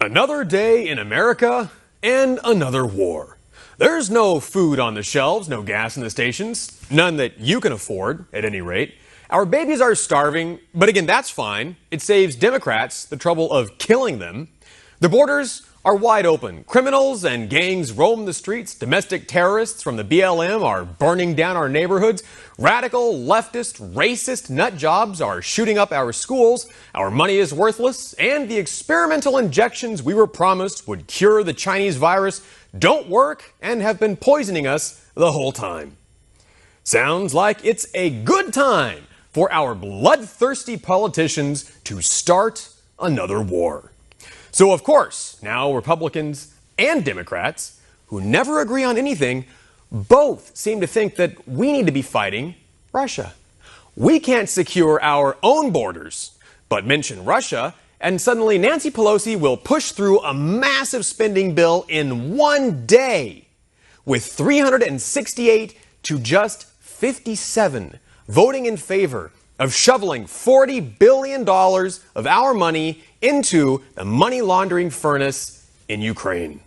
Another day in America and another war. There's no food on the shelves, no gas in the stations, none that you can afford, at any rate. Our babies are starving, but again, that's fine. It saves Democrats the trouble of killing them. The borders are wide open. Criminals and gangs roam the streets. Domestic terrorists from the BLM are burning down our neighborhoods. Radical, leftist, racist nut jobs are shooting up our schools. Our money is worthless, and the experimental injections we were promised would cure the Chinese virus don't work and have been poisoning us the whole time. Sounds like it's a good time for our bloodthirsty politicians to start another war. So, of course, now Republicans and Democrats, who never agree on anything, both seem to think that we need to be fighting Russia. We can't secure our own borders, but mention Russia, and suddenly Nancy Pelosi will push through a massive spending bill in one day, with 368 to just 57 voting in favor of shoveling $40 billion of our money into the money laundering furnace in Ukraine.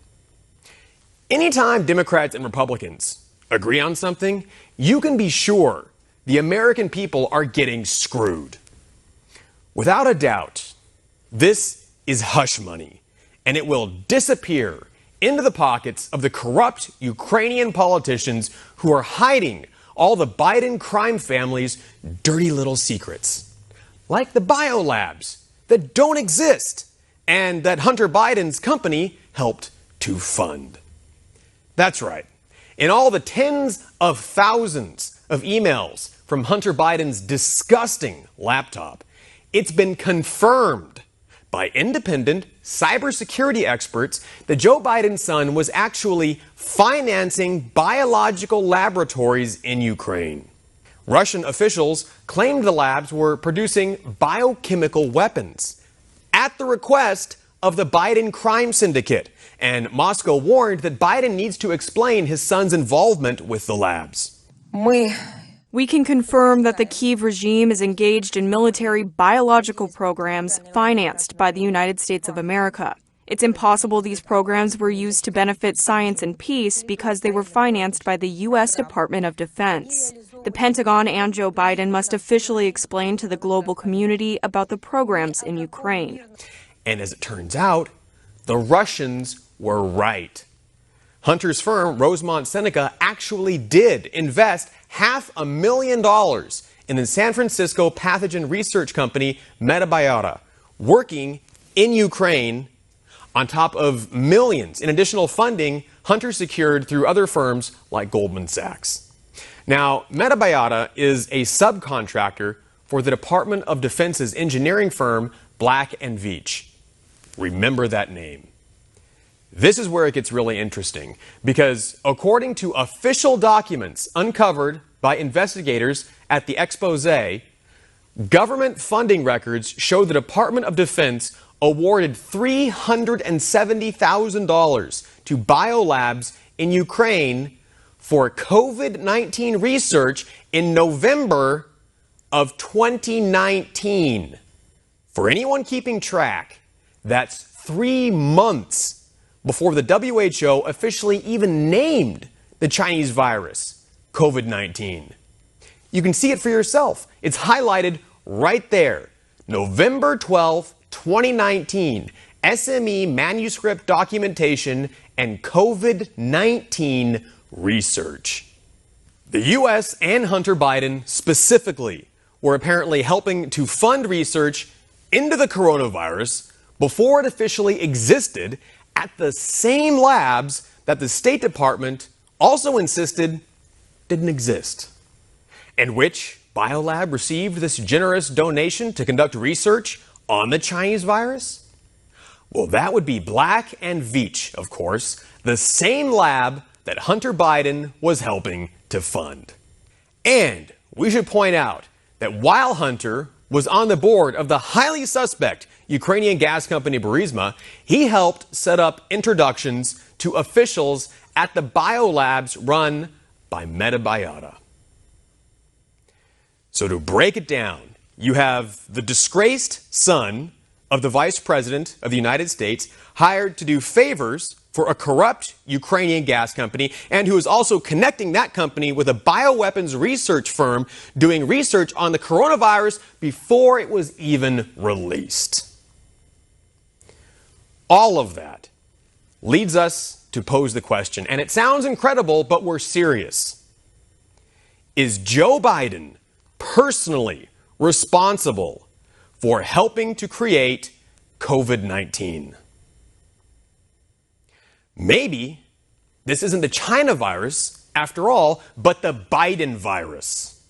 Anytime Democrats and Republicans agree on something, you can be sure the American people are getting screwed. Without a doubt, this is hush money, and it will disappear into the pockets of the corrupt Ukrainian politicians who are hiding all the Biden crime family's dirty little secrets, like the biolabs that don't exist and that Hunter Biden's company helped to fund. That's right. In all the tens of thousands of emails from Hunter Biden's disgusting laptop, it's been confirmed by independent cybersecurity experts that Joe Biden's son was actually financing biological laboratories in Ukraine. Russian officials claimed the labs were producing biochemical weapons at the request of the Biden crime syndicate, and Moscow warned that Biden needs to explain his son's involvement with the labs. We can confirm that the Kyiv regime is engaged in military biological programs financed by the United States of America. It's impossible these programs were used to benefit science and peace because they were financed by the U.S. Department of Defense. The Pentagon and Joe Biden must officially explain to the global community about the programs in Ukraine. And as it turns out, the Russians were right. Hunter's firm, Rosemont Seneca, actually did invest $500,000 in the San Francisco pathogen research company Metabiota, working in Ukraine, on top of millions in additional funding Hunter secured through other firms like Goldman Sachs. Now, Metabiota is a subcontractor for the Department of Defense's engineering firm Black & Veatch. Remember that name. This is where it gets really interesting, because according to official documents uncovered by investigators at the expose, government funding records show the Department of Defense awarded $370,000 to biolabs in Ukraine for COVID-19 research in November of 2019. For anyone keeping track, that's 3 months before the WHO officially even named the Chinese virus COVID-19. You can see it for yourself. It's highlighted right there. November 12th, 2019, SME manuscript documentation and COVID-19 research. The U.S. and Hunter Biden specifically were apparently helping to fund research into the coronavirus before it officially existed at the same labs that the State Department also insisted didn't exist. And which biolab received this generous donation to conduct research on the Chinese virus? Well, that would be Black & Veatch, of course, the same lab that Hunter Biden was helping to fund. And we should point out that while Hunter was on the board of the highly suspect Ukrainian gas company Burisma, he helped set up introductions to officials at the biolabs run by Metabiota. So to break it down, you have the disgraced son of the Vice President of the United States, hired to do favors for a corrupt Ukrainian gas company, and who is also connecting that company with a bioweapons research firm doing research on the coronavirus before it was even released. All of that leads us to pose the question, and it sounds incredible, but we're serious. Is Joe Biden personally responsible for helping to create COVID-19? Maybe this isn't the China virus, after all, but the Biden virus.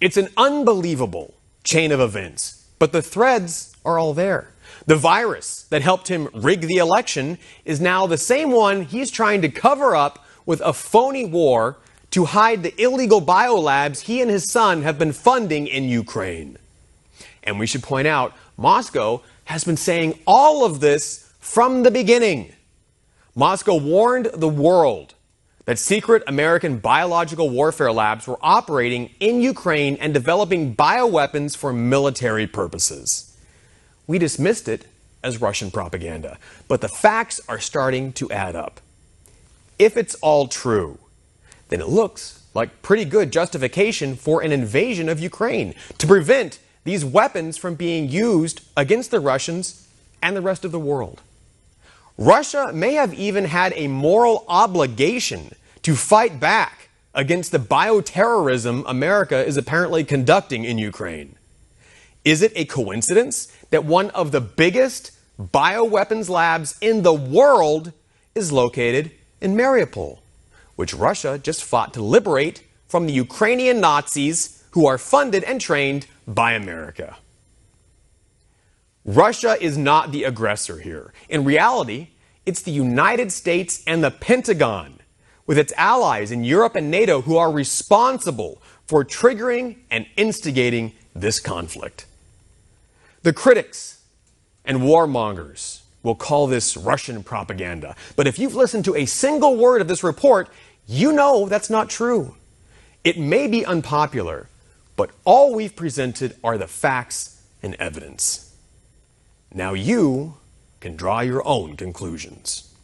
It's an unbelievable chain of events, but the threads are all there. The virus that helped him rig the election is now the same one he's trying to cover up with a phony war to hide the illegal biolabs he and his son have been funding in Ukraine. And we should point out, Moscow has been saying all of this from the beginning. Moscow warned the world that secret American biological warfare labs were operating in Ukraine and developing bioweapons for military purposes. We dismissed it as Russian propaganda, but the facts are starting to add up. If it's all true, then it looks like pretty good justification for an invasion of Ukraine to prevent these weapons from being used against the Russians and the rest of the world. Russia may have even had a moral obligation to fight back against the bioterrorism America is apparently conducting in Ukraine. Is it a coincidence that one of the biggest bioweapons labs in the world is located in Mariupol, which Russia just fought to liberate from the Ukrainian Nazis who are funded and trained by America? Russia is not the aggressor here. In reality, it's the United States and the Pentagon, with its allies in Europe and NATO, who are responsible for triggering and instigating this conflict. The critics and warmongers will call this Russian propaganda. But if you've listened to a single word of this report, you know that's not true. It may be unpopular, but all we've presented are the facts and evidence. Now you can draw your own conclusions.